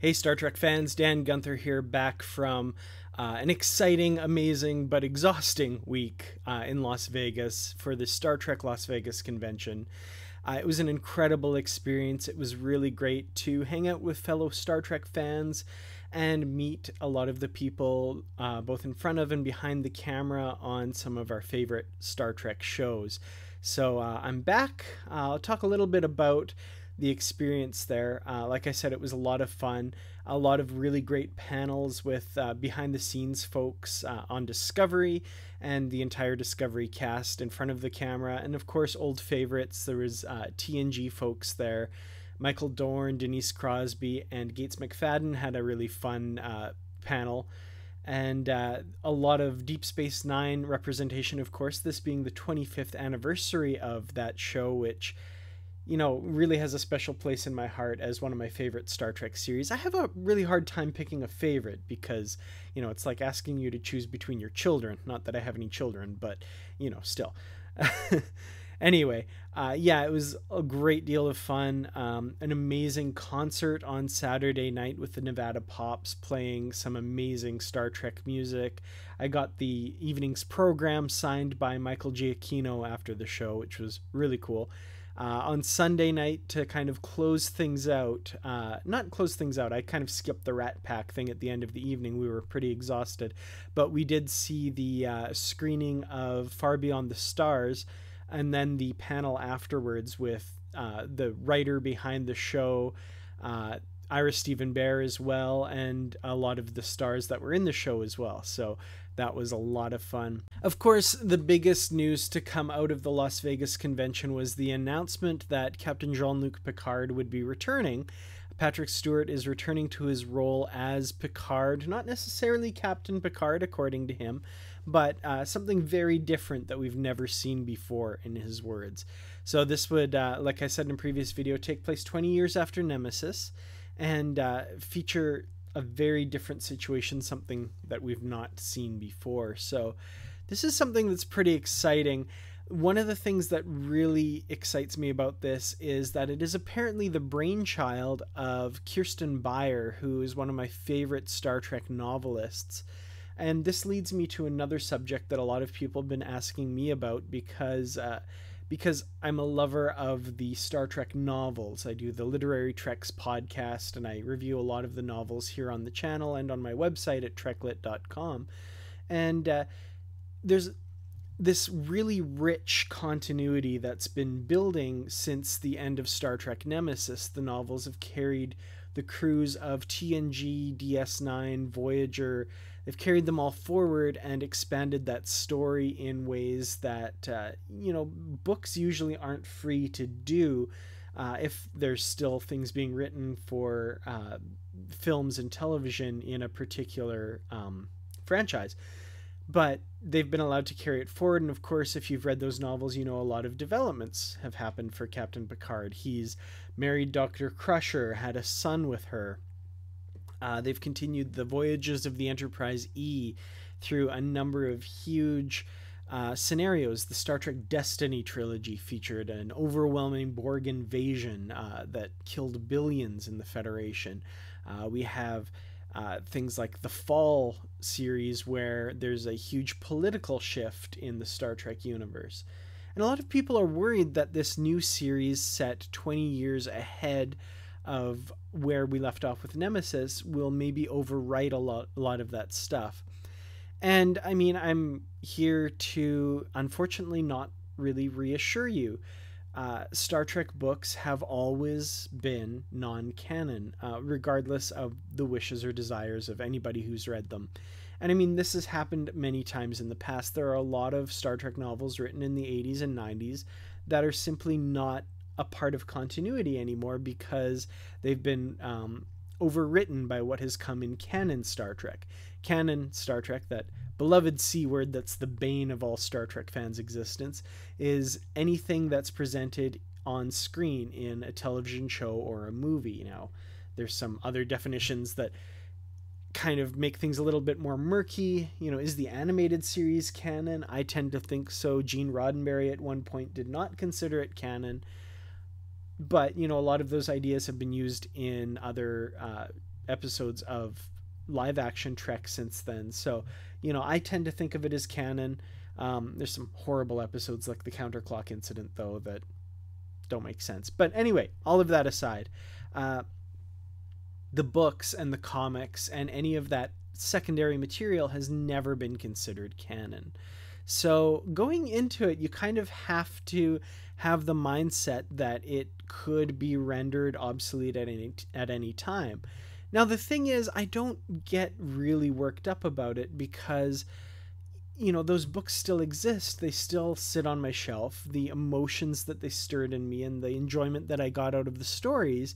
Hey Star Trek fans, Dan Gunther here, back from an exciting, amazing, but exhausting week in Las Vegas for the Star Trek Las Vegas convention. It was an incredible experience. It was really great to hang out with fellow Star Trek fans and meet a lot of the people both in front of and behind the camera on some of our favorite Star Trek shows. So I'm back. I'll talk a little bit about the experience there. Like I said, it was a lot of fun, a lot of really great panels with behind the scenes folks on Discovery and the entire Discovery cast in front of the camera, and of course old favorites. There was TNG folks there. Michael Dorn, Denise Crosby, and Gates McFadden had a really fun panel, and a lot of Deep Space Nine representation, of course, this being the 25th anniversary of that show, which really has a special place in my heart as one of my favorite Star Trek series. I have a really hard time picking a favorite because, it's like asking you to choose between your children. Not that I have any children, but, still. Anyway, it was a great deal of fun. An amazing concert on Saturday night with the Nevada Pops playing some amazing Star Trek music. I got the evening's program signed by Michael Giacchino after the show, which was really cool. On Sunday night, to kind of close things out, not close things out, I kind of skipped the Rat Pack thing at the end of the evening. We were pretty exhausted, but we did see the screening of Far Beyond the Stars, and then the panel afterwards with the writer behind the show, Ira Stephen Bear as well, and a lot of the stars that were in the show as well. So that was a lot of fun. Of course, the biggest news to come out of the Las Vegas convention was the announcement that Captain Jean-Luc Picard would be returning. Patrick Stewart is returning to his role as Picard, not necessarily Captain Picard according to him, but something very different that we've never seen before, in his words. So this would, like I said in a previous video, take place 20 years after Nemesis, and feature a very different situation, something that we've not seen before. So this is something that's pretty exciting. One of the things that really excites me about this is that it is apparently the brainchild of Kirsten Buyer, who is one of my favorite Star Trek novelists. And this leads me to another subject that a lot of people have been asking me about, because I'm a lover of the Star Trek novels. I do the Literary Treks podcast, and I review a lot of the novels here on the channel and on my website at treklit.com. And there's this really rich continuity that's been building since the end of Star Trek Nemesis. The novels have carried the crews of TNG, DS9, Voyager. They've carried them all forward and expanded that story in ways that, books usually aren't free to do if there's still things being written for films and television in a particular franchise. But they've been allowed to carry it forward, and of course, if you've read those novels, a lot of developments have happened for Captain Picard. He's married Dr. Crusher, had a son with her. They've continued the voyages of the Enterprise E through a number of huge scenarios. The Star Trek Destiny trilogy featured an overwhelming Borg invasion that killed billions in the Federation. We have things like the Fall series, where there's a huge political shift in the Star Trek universe. And a lot of people are worried that this new series, set 20 years ahead of where we left off with Nemesis, will maybe overwrite a lot of that stuff. And I mean, I'm here to unfortunately not really reassure you. Star Trek books have always been non-canon, regardless of the wishes or desires of anybody who's read them. And I mean, this has happened many times in the past. There are a lot of Star Trek novels written in the 80s and 90s that are simply not a part of continuity anymore because they've been overwritten by what has come in canon Star Trek. Canon Star Trek, that beloved C word that's the bane of all Star Trek fans' existence, is anything that's presented on screen in a television show or a movie. Now, there's some other definitions that kind of make things a little bit more murky. Is the animated series canon? I tend to think so. Gene Roddenberry at one point did not consider it canon. But, a lot of those ideas have been used in other episodes of live action Trek since then. So, you know, I tend to think of it as canon. There's some horrible episodes like the counterclock incident, though, that don't make sense. But anyway, all of that aside, the books and the comics and any of that secondary material has never been considered canon. So going into it, you kind of have to have the mindset that it could be rendered obsolete at any time. Now, the thing is, I don't get really worked up about it because, you know, those books still exist. They still sit on my shelf. The emotions that they stirred in me and the enjoyment that I got out of the stories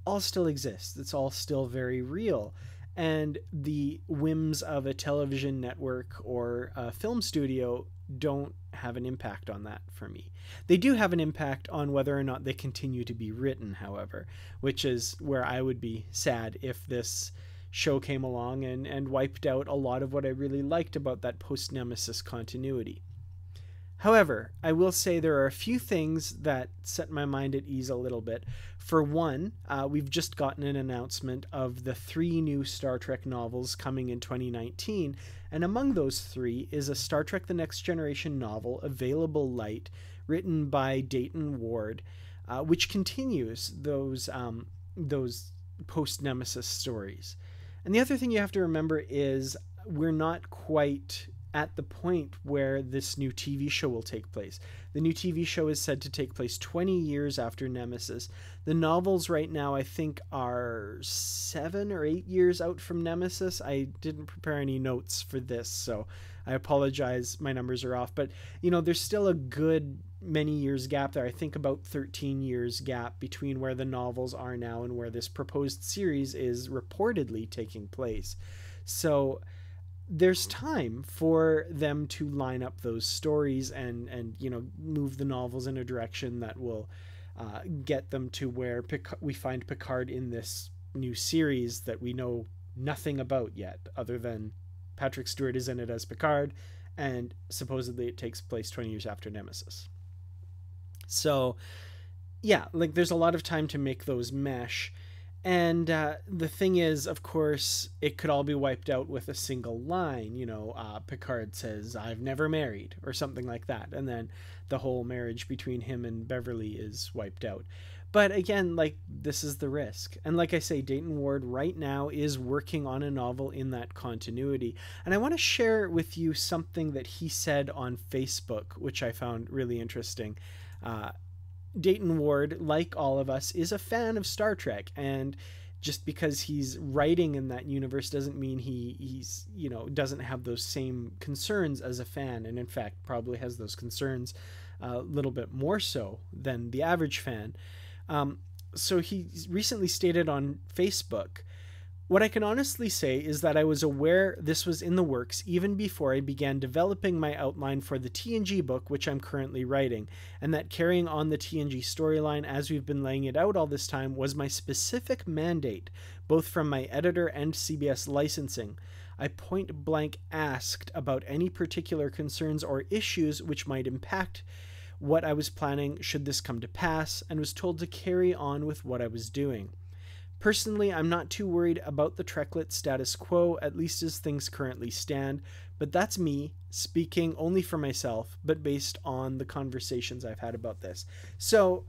all still exist. It's all still very real. And the whims of a television network or a film studio don't have an impact on that for me. They do have an impact on whether or not they continue to be written, however, which is where I would be sad if this show came along and wiped out a lot of what I really liked about that post-Nemesis continuity. However, I will say there are a few things that set my mind at ease a little bit. For one, we've just gotten an announcement of the 3 new Star Trek novels coming in 2019, and among those 3 is a Star Trek The Next Generation novel, Available Light, written by Dayton Ward, which continues those post-Nemesis stories. And the other thing you have to remember is we're not quite at the point where this new TV show will take place. The new TV show is said to take place 20 years after Nemesis. The novels right now, I think, are 7 or 8 years out from Nemesis. I didn't prepare any notes for this, so I apologize. My numbers are off. But, you know, there's still a good many years gap there. I think about 13 years gap between where the novels are now and where this proposed series is reportedly taking place. So there's time for them to line up those stories and you know, move the novels in a direction that will get them to where we find Picard in this new series that we know nothing about yet, other than Patrick Stewart is in it as Picard, and supposedly it takes place 20 years after Nemesis. So yeah, like there's a lot of time to make those mesh. And the thing is, of course, it could all be wiped out with a single line. You know, Picard says, "I've never married," or something like that. And then the whole marriage between him and Beverly is wiped out. But again, like, this is the risk. And like I say, Dayton Ward right now is working on a novel in that continuity. And I want to share with you something that he said on Facebook, which I found really interesting. Dayton Ward, like all of us, is a fan of Star Trek, and just because he's writing in that universe doesn't mean he's you know, doesn't have those same concerns as a fan, and in fact probably has those concerns a little bit more so than the average fan. So he recently stated on Facebook, "What I can honestly say is that I was aware this was in the works even before I began developing my outline for the TNG book, which I'm currently writing, and that carrying on the TNG storyline as we've been laying it out all this time was my specific mandate, both from my editor and CBS licensing. I point blank asked about any particular concerns or issues which might impact what I was planning should this come to pass, and was told to carry on with what I was doing. Personally, I'm not too worried about the Treklet status quo, at least as things currently stand, but that's me, speaking only for myself, but based on the conversations I've had about this." So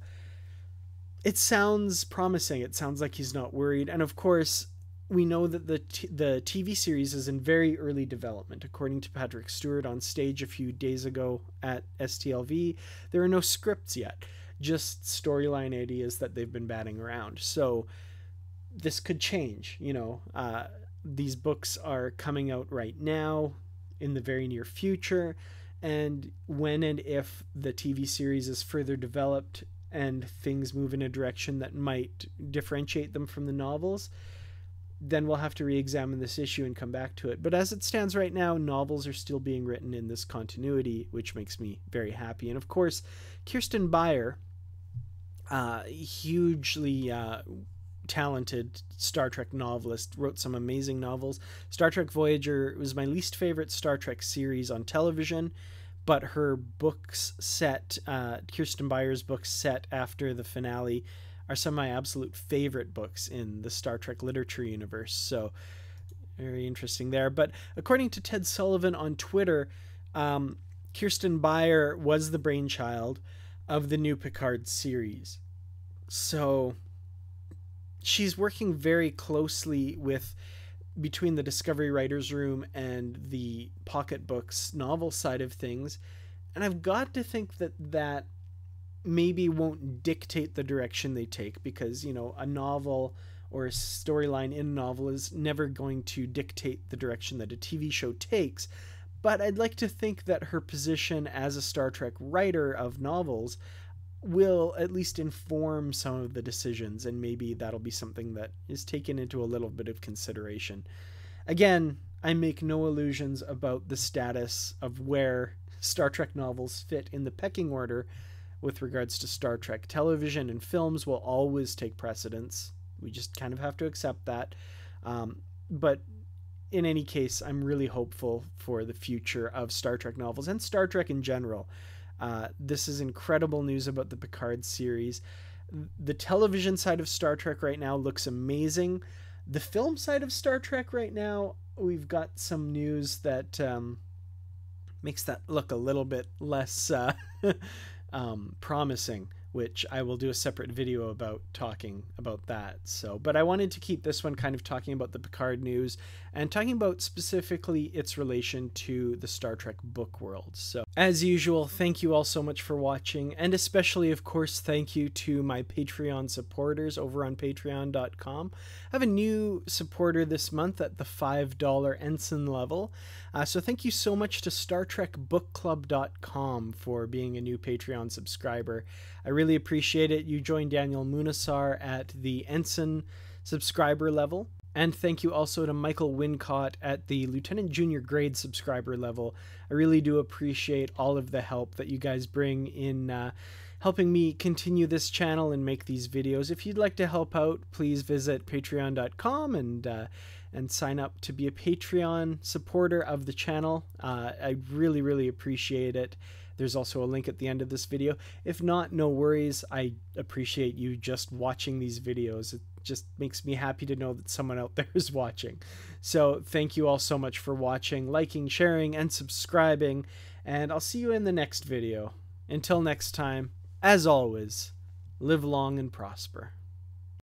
it sounds promising. It sounds like he's not worried. And of course, we know that the TV series is in very early development. According to Patrick Stewart on stage a few days ago at STLV, there are no scripts yet, just storyline ideas that they've been batting around. So this could change, you know. These books are coming out right now in the very near future, and when and if the TV series is further developed and things move in a direction that might differentiate them from the novels, then we'll have to re-examine this issue and come back to it. But as it stands right now, novels are still being written in this continuity, which makes me very happy. And of course, Kirsten Buyer, hugely talented Star Trek novelist, wrote some amazing novels. Star Trek Voyager was my least favorite Star Trek series on television, but her books set, Kirsten Buyer's books set after the finale, are some of my absolute favorite books in the Star Trek literature universe. So very interesting there. But according to Ted Sullivan on Twitter, Kirsten Buyer was the brainchild of the new Picard series. So she's working very closely with between the Discovery Writers Room and the Pocketbooks novel side of things. And I've got to think that that maybe won't dictate the direction they take, because, you know, a novel or a storyline in a novel is never going to dictate the direction that a TV show takes. But I'd like to think that her position as a Star Trek writer of novels will at least inform some of the decisions, and maybe that'll be something that is taken into a little bit of consideration. Again, I make no illusions about the status of where Star Trek novels fit in the pecking order with regards to Star Trek. Television and films will always take precedence. We just kind of have to accept that. But in any case, I'm really hopeful for the future of Star Trek novels and Star Trek in general. This is incredible news about the Picard series. The television side of Star Trek right now looks amazing. The film side of Star Trek right now, we've got some news that makes that look a little bit less promising, which I will do a separate video about talking about that. So, but I wanted to keep this one kind of talking about the Picard news and talking about specifically its relation to the Star Trek book world. So, as usual, thank you all so much for watching, and especially, of course, thank you to my Patreon supporters over on patreon.com. I have a new supporter this month at the $5 ensign level. So thank you so much to StarTrekBookClub.com for being a new Patreon subscriber. I really appreciate it. You joined Daniel Munasar at the ensign subscriber level. And thank you also to Michael Wincott at the Lieutenant Junior grade subscriber level. I really do appreciate all of the help that you guys bring in helping me continue this channel and make these videos. If you'd like to help out, please visit patreon.com and sign up to be a Patreon supporter of the channel. I really, really appreciate it. There's also a link at the end of this video. If not, no worries. I appreciate you just watching these videos. It just makes me happy to know that someone out there is watching. So thank you all so much for watching, liking, sharing, and subscribing, and I'll see you in the next video. Until next time, as always, live long and prosper.